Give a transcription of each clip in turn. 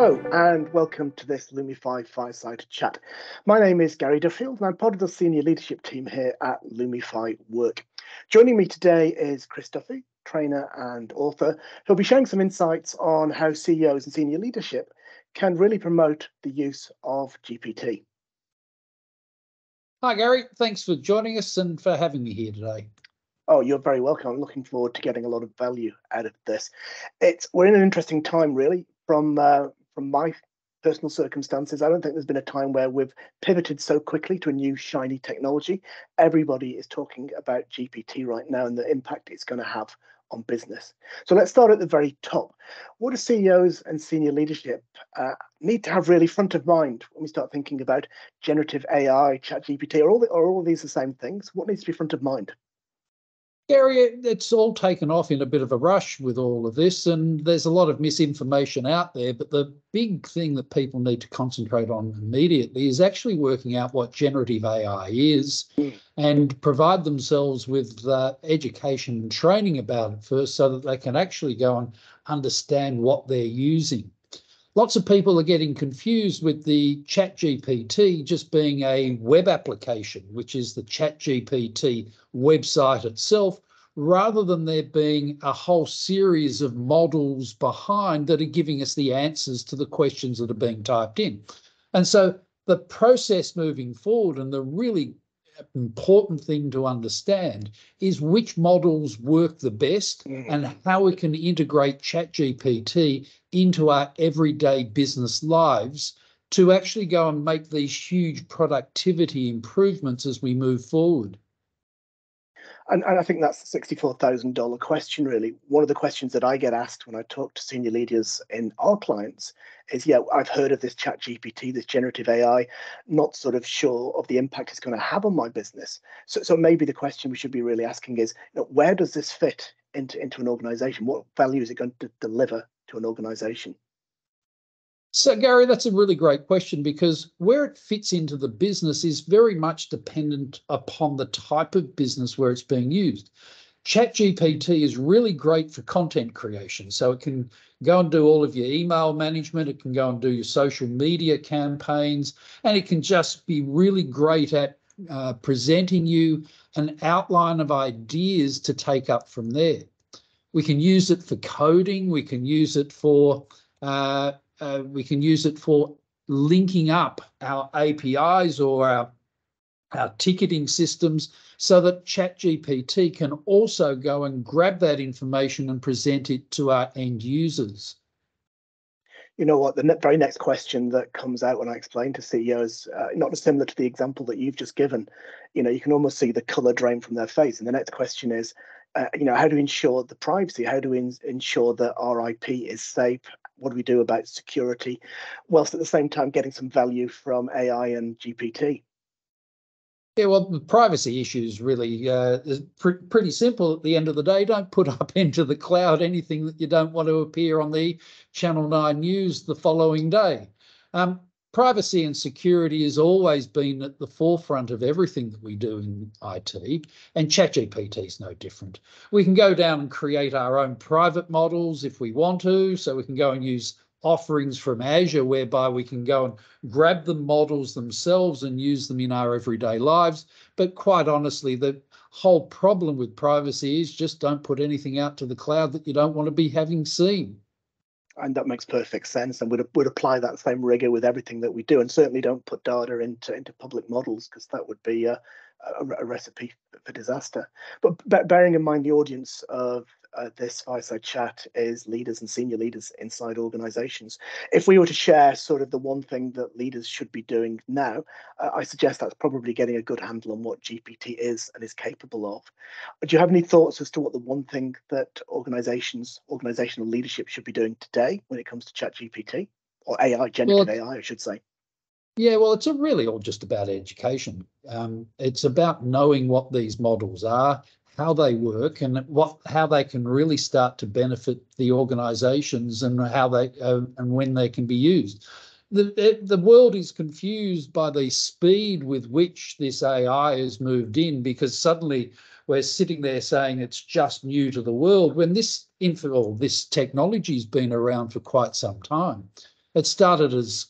Hello and welcome to this Lumify Fireside chat. My name is Gary Duffield and I'm part of the senior leadership team here at Lumify Work. Joining me today is Chris Duffy, trainer and author, who'll be sharing some insights on how CEOs and senior leadership can really promote the use of GPT. Hi Gary, thanks for joining us and for having me here today. Oh, you're very welcome. I'm looking forward to getting a lot of value out of this. We're in an interesting time, really, from my personal circumstances. I don't think there's been a time where we've pivoted so quickly to a new shiny technology. Everybody is talking about GPT right now and the impact it's going to have on business. So let's start at the very top. What do CEOs and senior leadership need to have really front of mind when we start thinking about generative AI, ChatGPT, are all of these the same things? What needs to be front of mind? Gary, it's all taken off in a bit of a rush with all of this, and there's a lot of misinformation out there. But the big thing that people need to concentrate on immediately is actually working out what generative AI is and provide themselves with education and training about it first so that they can actually go and understand what they're using. Lots of people are getting confused with the ChatGPT just being a web application, which is the ChatGPT website itself, rather than there being a whole series of models behind that are giving us the answers to the questions that are being typed in. And so the process moving forward, and the really important thing to understand, is which models work the best and how we can integrate ChatGPT into our everyday business lives to actually go and make these huge productivity improvements as we move forward. And I think that's the $64,000 question, really. One of the questions that I get asked when I talk to senior leaders in our clients is, yeah, I've heard of this ChatGPT, this generative AI, not sort of sure of the impact it's going to have on my business. So maybe the question we should be really asking is, where does this fit into an organization? What value is it going to deliver to an organization? So, Gary, that's a really great question, because where it fits into the business is very much dependent upon the type of business where it's being used. ChatGPT is really great for content creation. So it can go and do all of your email management, it can go and do your social media campaigns, and it can just be really great at presenting you an outline of ideas to take up from there. We can use it for coding, we can use it for linking up our APIs or our ticketing systems so that ChatGPT can also go and grab that information and present it to our end users. You know what, the very next question that comes out when I explain to CEOs, not dissimilar to the example that you've just given, you can almost see the color drain from their face. And the next question is, how do we ensure the privacy? How do we ensure that our IP is safe? What do we do about security, whilst at the same time getting some value from AI and GPT? Yeah, well, the privacy issues really is pretty simple at the end of the day. Don't put up into the cloud anything that you don't want to appear on the Channel 9 news the following day. Privacy and security has always been at the forefront of everything that we do in IT, and ChatGPT is no different. We can go down and create our own private models if we want to, so we can go and use offerings from Azure whereby we can go and grab the models themselves and use them in our everyday lives. But quite honestly, the whole problem with privacy is just don't put anything out to the cloud that you don't want to be having seen. And that makes perfect sense, and would apply that same rigor with everything that we do, and certainly don't put data into public models, because that would be a recipe for disaster. But bearing in mind the audience of this fireside chat is leaders and senior leaders inside organizations, if we were to share sort of the one thing that leaders should be doing now, I suggest that's probably getting a good handle on what GPT is and is capable of. Do you have any thoughts as to what the one thing that organizational leadership should be doing today when it comes to ChatGPT or AI, generative AI, I should say? Yeah, well, it's really all just about education. It's about knowing what these models are, how they work, and how they can really start to benefit the organisations, and how they and when they can be used. The world is confused by the speed with which this AI has moved in, because suddenly we're sitting there saying it's just new to the world when this technology has been around for quite some time. It started as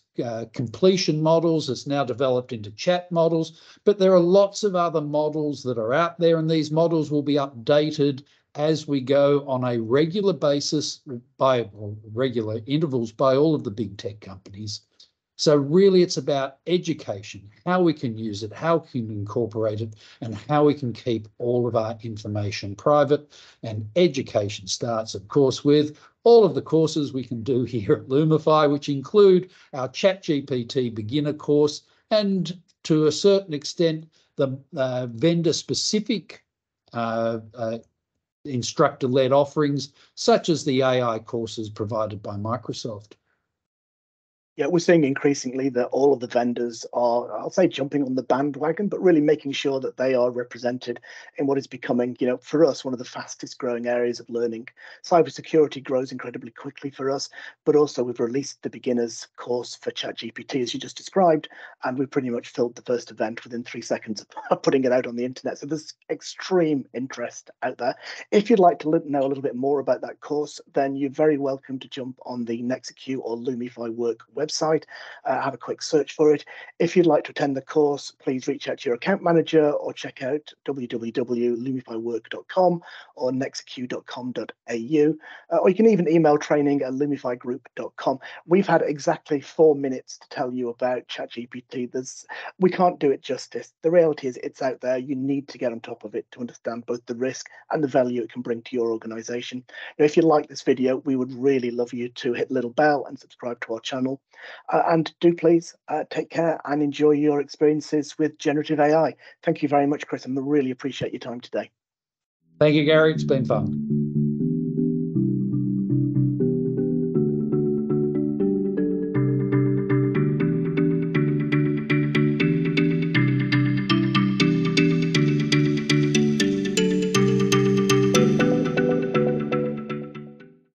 completion models. It's now developed into chat models, but there are lots of other models that are out there, and these models will be updated as we go on a regular basis by regular intervals by all of the big tech companies. So really it's about education, how we can use it, how we can incorporate it, and how we can keep all of our information private. And education starts, of course, with all of the courses we can do here at Lumify, which include our ChatGPT beginner course, and to a certain extent, the vendor-specific instructor-led offerings, such as the AI courses provided by Microsoft. Yeah, we're seeing increasingly that all of the vendors are, I'll say, jumping on the bandwagon, but really making sure that they are represented in what is becoming, for us, one of the fastest growing areas of learning. Cybersecurity grows incredibly quickly for us, but also we've released the beginners course for ChatGPT, as you just described, and we pretty much filled the first event within 3 seconds of putting it out on the internet. So there's extreme interest out there. If you'd like to know a little bit more about that course, then you're very welcome to jump on the Nexacu or Lumify Work website, have a quick search for it. If you'd like to attend the course, please reach out to your account manager or check out www.lumifywork.com or nexacu.com.au, or you can even email training@lumifygroup.com. We've had exactly 4 minutes to tell you about ChatGPT. We can't do it justice. The reality is it's out there. You need to get on top of it to understand both the risk and the value it can bring to your organization. If you like this video, we would really love you to hit the little bell and subscribe to our channel. And do please take care and enjoy your experiences with generative AI. Thank you very much, Chris. I really appreciate your time today. Thank you, Gary. It's been fun.